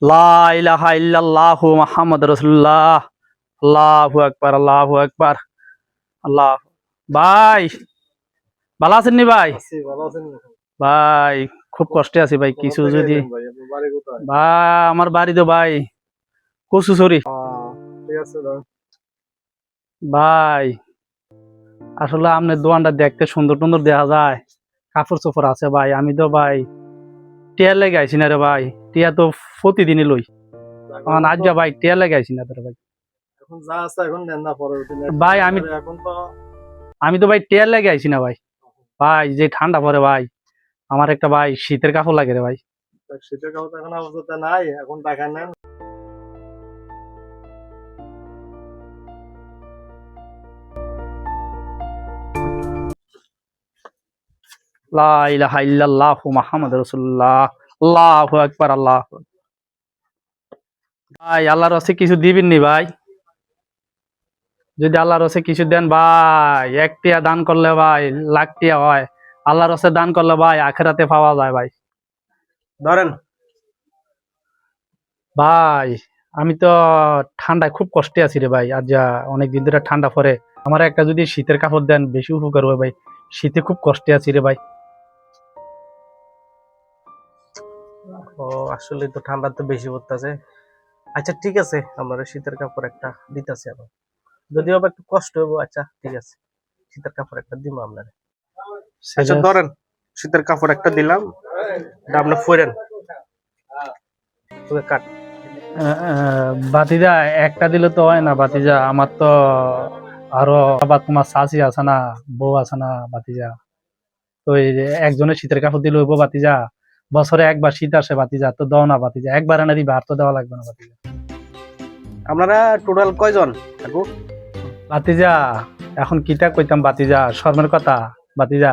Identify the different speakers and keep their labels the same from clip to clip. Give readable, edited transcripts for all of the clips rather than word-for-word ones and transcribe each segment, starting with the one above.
Speaker 1: লা ইলাহা ইল্লাল্লাহু মুহাম্মাদুর রাসূলুল্লাহ। আল্লাহু আকবার, আল্লাহু আকবার। আল্লাহ। ভাই ভালো আছেন নি ভাই?
Speaker 2: আছি, ভালো আছেন?
Speaker 1: ভাই খুব কষ্টে আছি ভাই,
Speaker 2: কোথা
Speaker 1: কিছু
Speaker 2: থেকে
Speaker 1: যদি
Speaker 2: এলেন ভাই? আপনার বাড়ি কোথায়?
Speaker 1: ভাই আমার বাড়ি তো ভাই কচুছড়ি।
Speaker 2: ঠিক আছে দাও।
Speaker 1: ভাই আসলে আপনার দোকানটা দেখতে সুন্দর টুন্দর দেখা যায়, কাপড় চোপড় আছে ভাই। আমি তো ভাই টিয়ার লেগে আইছি না রে ভাই, টিয়া তো প্রতিদিনই লই।
Speaker 2: এখন
Speaker 1: আজ
Speaker 2: তো
Speaker 1: ভাই টিয়ার লেগে আইছি না রে ভাই।
Speaker 2: এখন যা আছে এখন নেন না, পরে উঠে নেন।
Speaker 1: ভাই আমি
Speaker 2: এখন তো
Speaker 1: আমি তো ভাই টিয়ার লেগে আইছি না ভাই। ভাই যে ঠান্ডা পড়ে ভাই, আমার একটা ভাই শীতের কাপড় লাগে রে ভাই।
Speaker 2: শীতের কাপড় এখন আপাতত নাই, এখন টাকা নেন।
Speaker 1: লা ইলাহা ইল্লাল্লাহু মুহাম্মাদুর রাসূলুল্লাহ। আল্লাহু আকবার, আল্লাহু আকবার। ভাই আল্লাহর রাস্তায় কিছু দিবেন নি ভাই? যদি আল্লাহর রাস্তায় কিছু দেন ভাই, এক টিয়া দান করলে ভাই লাখ টিয়া হয়। আল্লাহর রাস্তায় দান করলে ভাই আখিরাতে পাওয়া যায় ভাই।
Speaker 2: ধরেন।
Speaker 1: ভাই আমি তো ঠান্ডায় খুব কষ্টে আছি রে ভাই। আজ যা অনেক দিন ধরে ঠান্ডা পড়ে, আমার একটা যদি শীতের কাপড় দেন বেশি উপকার হবে ভাই। শীতে খুব কষ্টে আছি রে ভাই।
Speaker 2: ও, আসলে তো ঠান্ডা তো বেশি পড়তেছে। আচ্ছা ঠিক আছে, আমরা শীতের কাপড় একটা দিতেছি এখন, যদিও আবার একটু কষ্ট হবো। আচ্ছা ঠিক আছে, শীতের কাপড় একটা দিব আপনার। আচ্ছা
Speaker 1: সেটা
Speaker 2: ধরেন, শীতের কাপড় একটা দিলাম, এটা আপনি পরেন। তোকে কাট।
Speaker 1: বাতিজা একটা দিলে তো হয় না বাতিজা, আমার তো আরো আবার তোমার শাশি আছে না, বউ আছে না বাতিজা। তো এই যে একজনের শীতের কাপড় দিলে হইবো বাতিজা? বছরে একবার শীত আসে বাতিজা, তো দাও না বাতিজা, একবার এনে দিবা, আর তো দেওয়া লাগবে না বাতিজা।
Speaker 2: আপনারা টোটাল কয়জন কাকু?
Speaker 1: বাতিজা এখন কিটা কইতাম বাতিজা, শর্মের কথা বাতিজা।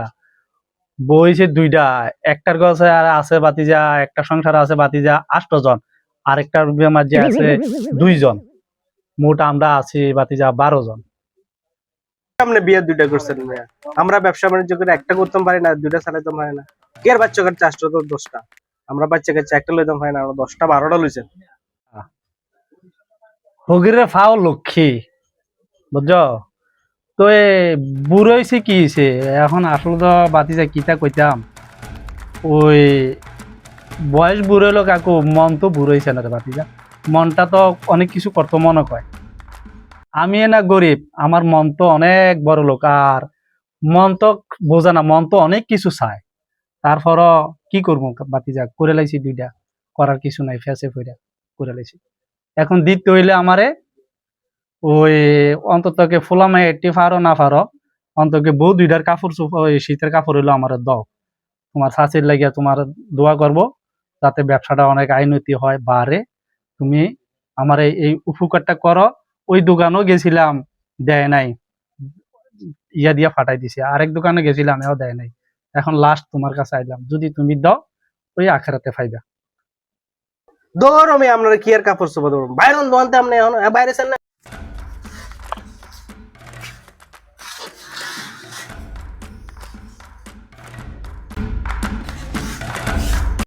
Speaker 1: বইছে দুইটা, একটার কাছে আর আছে বাতিজা, একটা সংসার আছে বাতিজা 8 জন, আরেকটার মাঝে আছে 2 জন। মোট আমরা আছি বাতিজা 12 জন।
Speaker 2: সামনে বিয়ে দুইটা করছেন মিয়া। আমরা ব্যবসা বাণিজ্য করে একটা করতে পারি না, দুইটা চালাতে পারি না। কে আর বাচ্চা কাচ্চা আসতো তো 10টা, আমরা বাচ্চা কাচ্চা একটা লইতে পারি না, আমরা 10টা 12টা লইছেন।
Speaker 1: হগিরে ফাও লক্ষ্মী, বুঝছো? তো এ বুড়ো হয়েছে কি হয়েছে এখন, আসলে তো বাতিজা কিতা কইতাম, ওই বয়স বুড়ো হলো কাকু, মন তো বুড়ো হয়েছে না রে বাতিজা। মনটা তো অনেক কিছু করতো মনে কয়। আমি না গরিব, আমার মন তো অনেক বড় লোক, আর মন তো বোঝা না, মন তো অনেক কিছু চায়। তারপরও কি করবো বাতিজা, করে লাইছি দুইটা, করার কিছু নাই, ফেসে ফইরা করে লাইছি। এখন দিতে হইলে আমারে ওই অন্ততকে ফুলামে এটি ফারো না ফারো, অন্তকে বউ দুইটার কাপড় ওই শীতের কাপড় হইলো আমার দাও। তোমার শাশির লাগিয়া তোমার দোয়া করব, যাতে ব্যবসাটা অনেক আইনতি হয় বাড়ে। তুমি আমার এই উপকারটা করো। ওই দোকানও গেছিলাম, দেয় নাই, ইয়া দিয়া ফাটাই দিছে। আরেক দোকানে গেছিলাম, এও দেয় নাই। এখন লাস্ট তোমার কাছে আইলাম, যদি তুমি দাও ওই আখেরাতে ফাইবা।
Speaker 2: ধরো আমি আপনারা কি আর কাপড় চোপড় দেবো বাইরে দোকানতে, আপনি এখন বাইরে